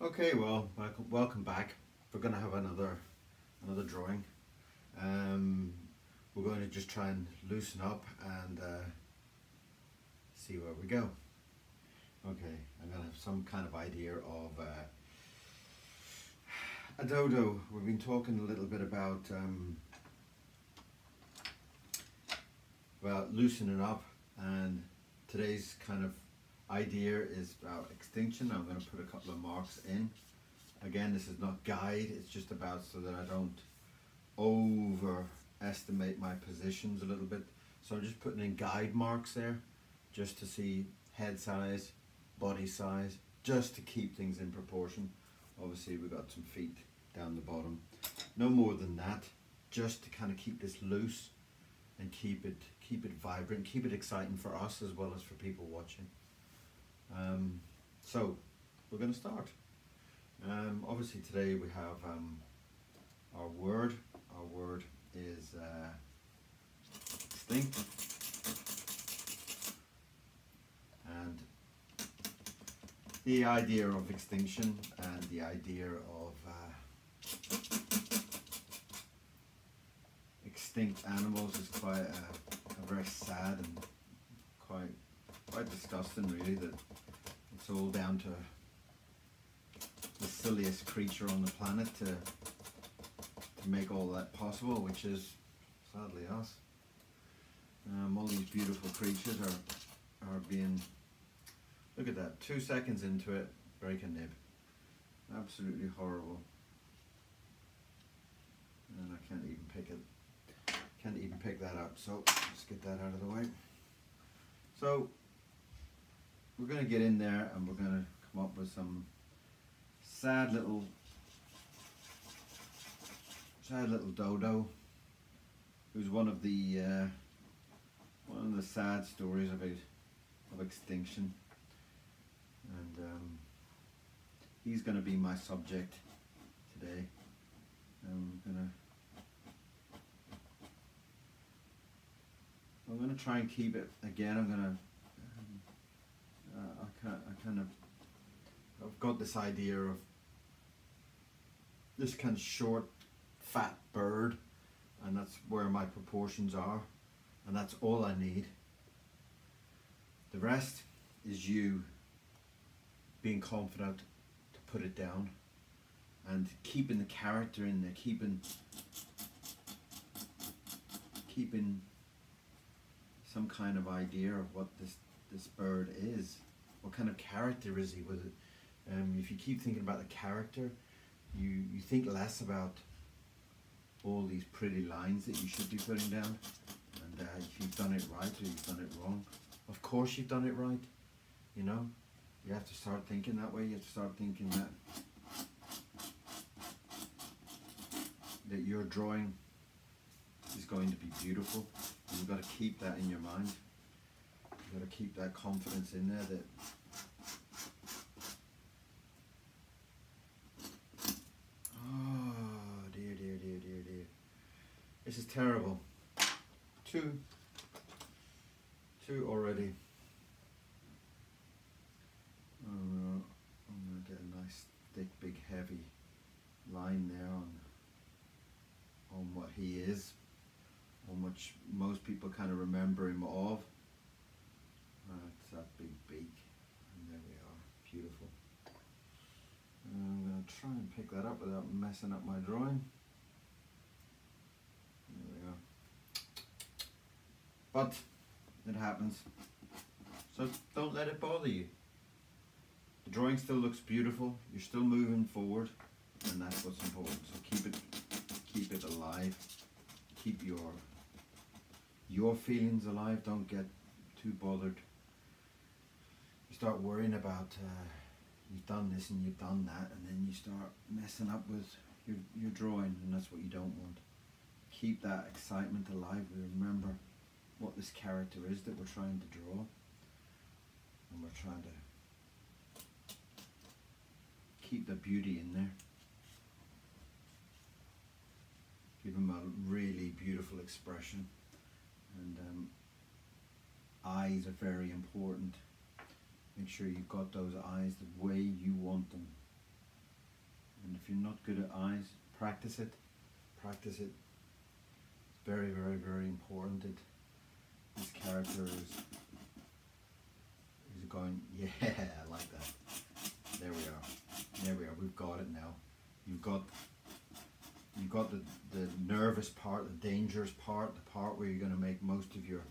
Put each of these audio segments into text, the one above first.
Okay, well, welcome back. We're going to have another drawing. Um, we're going to just try and loosen up and see where we go. Okay, I'm going to have some kind of idea of a dodo. We've been talking a little bit about loosening up, and today's kind of idea is about extinction. I'm going to put a couple of marks in. Again, this is not guide, it's just about so that I don't overestimate my positions a little bit. So I'm just putting in guide marks there just to see head size, body size, just to keep things in proportion. Obviously we've got some feet down the bottom. No more than that, just to kind of keep this loose and keep it vibrant, keep it exciting for us as well as for people watching. So we're going to start. Obviously today we have our word. Our word is extinct, and the idea of extinction and the idea of extinct animals is quite a very sad and quite disgusting, really, that it's all down to the silliest creature on the planet to make all that possible, which is sadly us. All these beautiful creatures are being, look at that, 2 seconds into it, break a nib. Absolutely horrible. And I can't even pick that up, so let's get that out of the way. So we're going to get in there and we're going to come up with some sad little dodo, who's one of the sad stories of extinction, and he's going to be my subject today. I'm gonna try and keep it again. I'm gonna I've got this idea of this kind of short, fat bird, and that's where my proportions are, and that's all I need. The rest is you being confident to put it down and keeping the character in there, keeping some kind of idea of what this bird is. What kind of character is he with it? If you keep thinking about the character, you think less about all these pretty lines that you should be putting down, and if you've done it right or you've done it wrong. Of course you've done it right, you know. You have to start thinking that way. You have to start thinking that your drawing is going to be beautiful. And you've got to keep that in your mind. You've got to keep that confidence in there that oh dear. This is terrible. Two already. I'm gonna get a nice thick, big, heavy line there on what he is, on which most people kind of remember him of. That's that big beak, and there we are, beautiful. I'm going to try and pick that up without messing up my drawing. There we are. But it happens, so don't let it bother you. The drawing still looks beautiful, you're still moving forward, and that's what's important. So keep it alive, keep your feelings alive. Don't get too bothered. You start worrying about you've done this and you've done that, and then you start messing up with your drawing, and that's what you don't want. Keep that excitement alive. Remember what this character is that we're trying to draw, and we're trying to keep the beauty in there. Give him a really beautiful expression, and eyes are very important. Make sure you've got those eyes the way you want them. if you're not good at eyes, practice it. Practice it. Very, very, very important. This character is going, yeah, I like that. There we are. There we are. We've got it now. You've got the nervous part, the dangerous part, the part where you're going to make most of your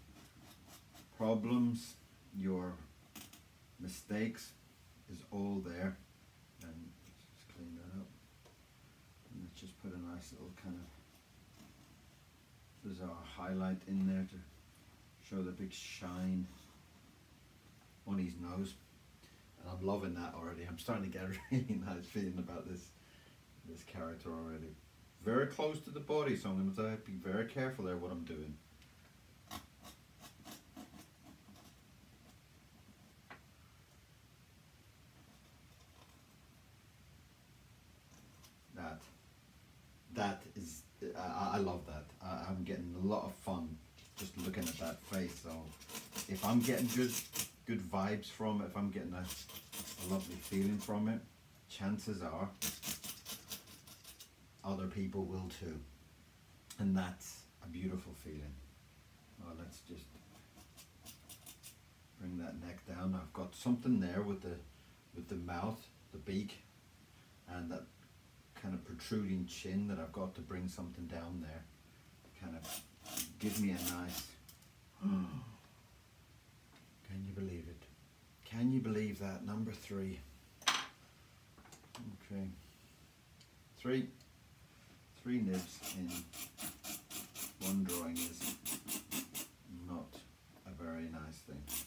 problems, your mistakes is all there. And let's just clean that up. And let's just put a nice little kind of bizarre highlight in there to show the big shine on his nose. And I'm loving that already. I'm starting to get a really nice feeling about this character already. Very close to the body, so I'm going to be very careful there what I'm doing. That is, I love that. I'm getting a lot of fun just looking at that face. So if I'm getting good vibes from it, if I'm getting a lovely feeling from it, chances are other people will too. And that's a beautiful feeling. Well, let's just bring that neck down. I've got something there with the mouth, the beak, and that kind of protruding chin that I've got to bring something down there. Kind of give me a nice, can you believe it? Can you believe that? Number 3. Okay. 3 nibs in one drawing is not a very nice thing. Let's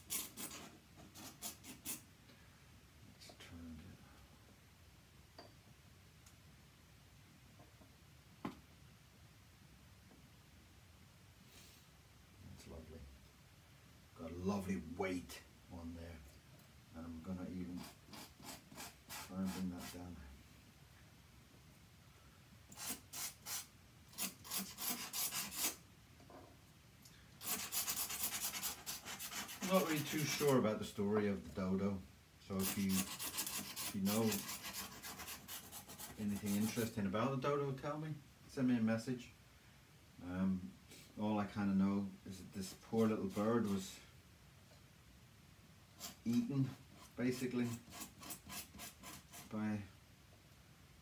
turn it. That's lovely. Got a lovely weight on there. And I'm gonna even try and bring that down. I'm not really too sure about the story of the dodo, so if you know anything interesting about the dodo, tell me, send me a message. All I kind of know is that this poor little bird was eaten, basically, by a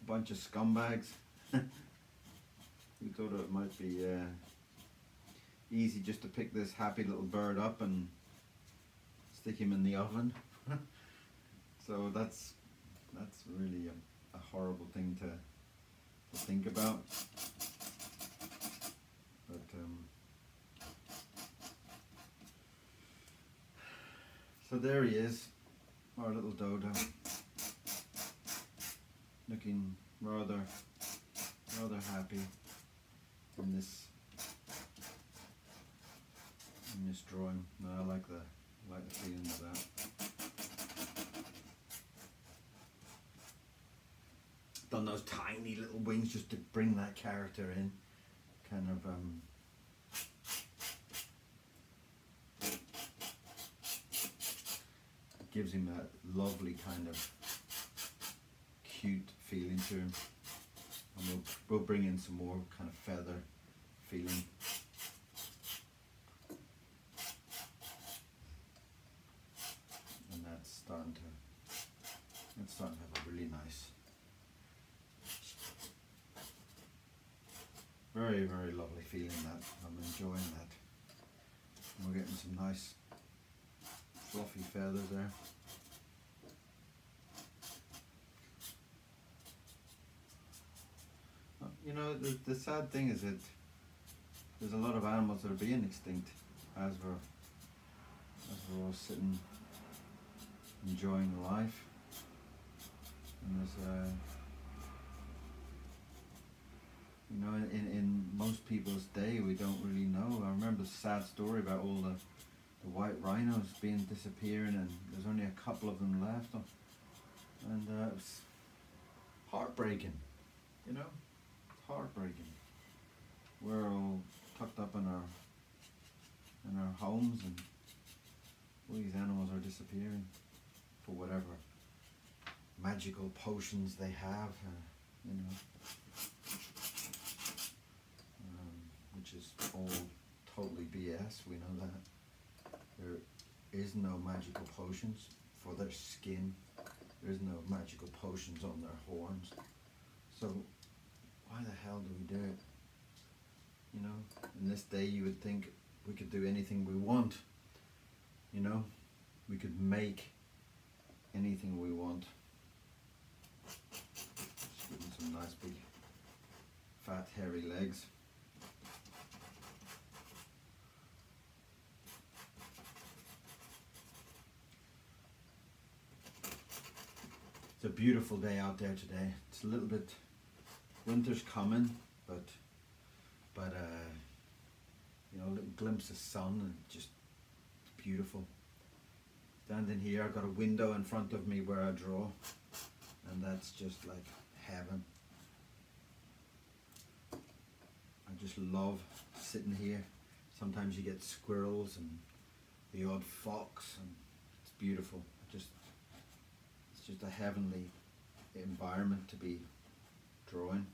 bunch of scumbags who thought it might be easy just to pick this happy little bird up and stick him in the oven. So that's really a horrible thing to think about. But so there he is, our little dodo, looking rather happy in this drawing. No, I like the feeling of that. Done those tiny little wings just to bring that character in, kind of gives him that lovely kind of cute feeling to him. And we'll bring in some more kind of feather feeling. And that's starting to have a really nice, very, very lovely feeling. That I'm enjoying that. And we're getting some nice fluffy feathers there. You know, the sad thing is that there's a lot of animals that are being extinct as we're all sitting enjoying life. And there's you know, in most people's day we don't really know. I remember the sad story about all the white rhinos disappearing, and there's only a couple of them left, and it was heartbreaking, you know, heartbreaking. We're all tucked up in our homes, and all these animals are disappearing for whatever magical potions they have. you know, which is all totally BS. We know that. There is no magical potions for their skin. There's no magical potions on their horns. So why the hell do we do it? You know, in this day you would think we could do anything we want. You know, we could make anything we want. Just give them some nice big fat hairy legs. It's a beautiful day out there today. It's a little bit, winter's coming, but you know, a little glimpse of sun and just beautiful. Standing here, I've got a window in front of me where I draw, and that's just like heaven. I just love sitting here. Sometimes you get squirrels and the odd fox, and it's beautiful. It's just a heavenly environment to be drawing.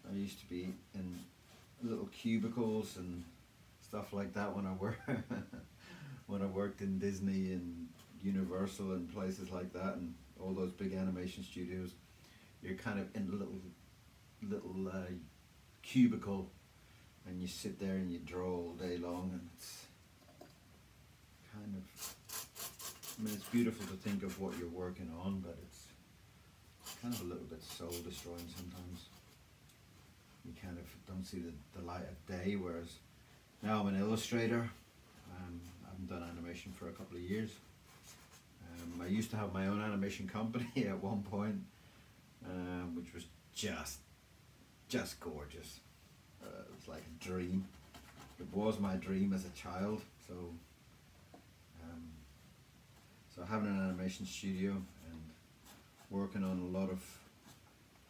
I used to be in little cubicles and stuff like that when I worked in Disney and Universal and places like that, and all those big animation studios. You're kind of in a little cubicle, and you sit there and you draw all day long, and it's kind of, I mean, it's beautiful to think of what you're working on, but it's kind of a little bit soul destroying sometimes. You kind of don't see the light of day, whereas now I'm an illustrator. I haven't done animation for a couple of years. I used to have my own animation company at one point, which was just gorgeous. It was like a dream. It was my dream as a child. So having an animation studio and working on a lot of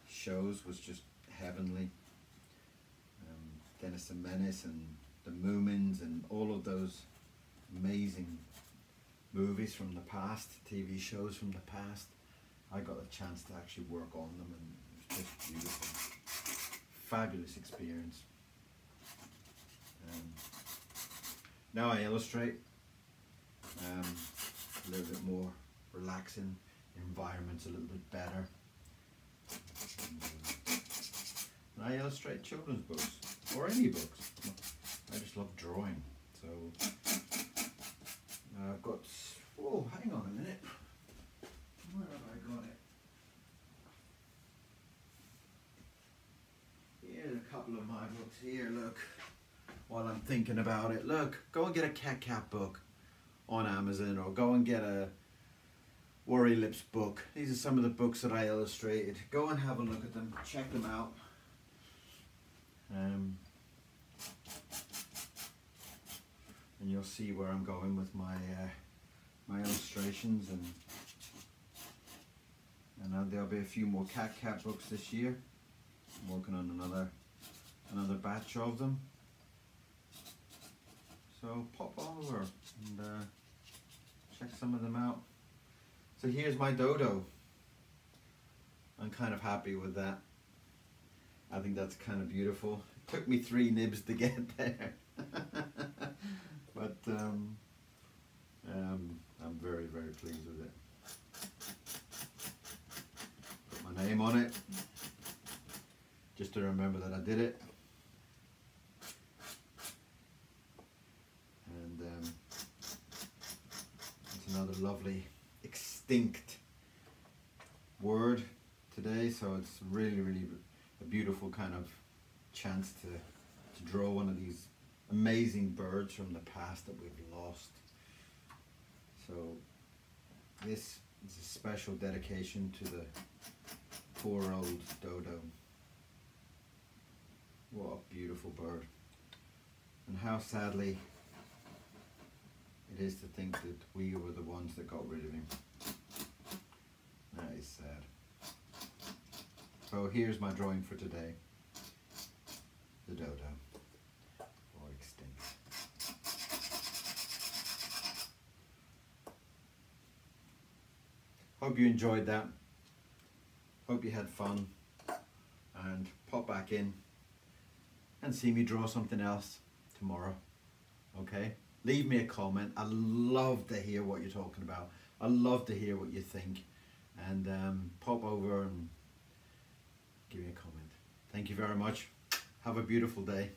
shows was just heavenly. Dennis the Menace and the Moomins and all of those amazing movies from the past, TV shows from the past. I got a chance to actually work on them, and it was just beautiful. Fabulous experience. Now I illustrate, a little bit more relaxing, environment's a little bit better. And I illustrate children's books, or any books. I just love drawing. So I've got, oh, hang on a minute. Where have I got it? Here's a couple of my books here, look. While I'm thinking about it, look, go and get a cat book on Amazon, or go and get a Worry Lips book. These are some of the books that I illustrated. Go and have a look at them, check them out. And you'll see where I'm going with my my illustrations, and there'll be a few more cat books this year. I'm working on another batch of them. So pop over and check some of them out. So here's my dodo. I'm kind of happy with that. I think that's kind of beautiful. It took me 3 nibs to get there. But I'm very, very pleased with it. Put my name on it, just to remember that I did it. And it's another lovely extinct word today, so it's really, really a beautiful kind of chance to draw one of these amazing birds from the past that we've lost. So this is a special dedication to the poor old dodo. What a beautiful bird. And how sadly it is to think that we were the ones that got rid of him. That is sad. So here's my drawing for today. The dodo. Or extinct. Hope you enjoyed that. Hope you had fun. And pop back in and see me draw something else tomorrow. Okay? Leave me a comment. I love to hear what you're talking about. I love to hear what you think. And pop over and give me a comment. Thank you very much. Have a beautiful day.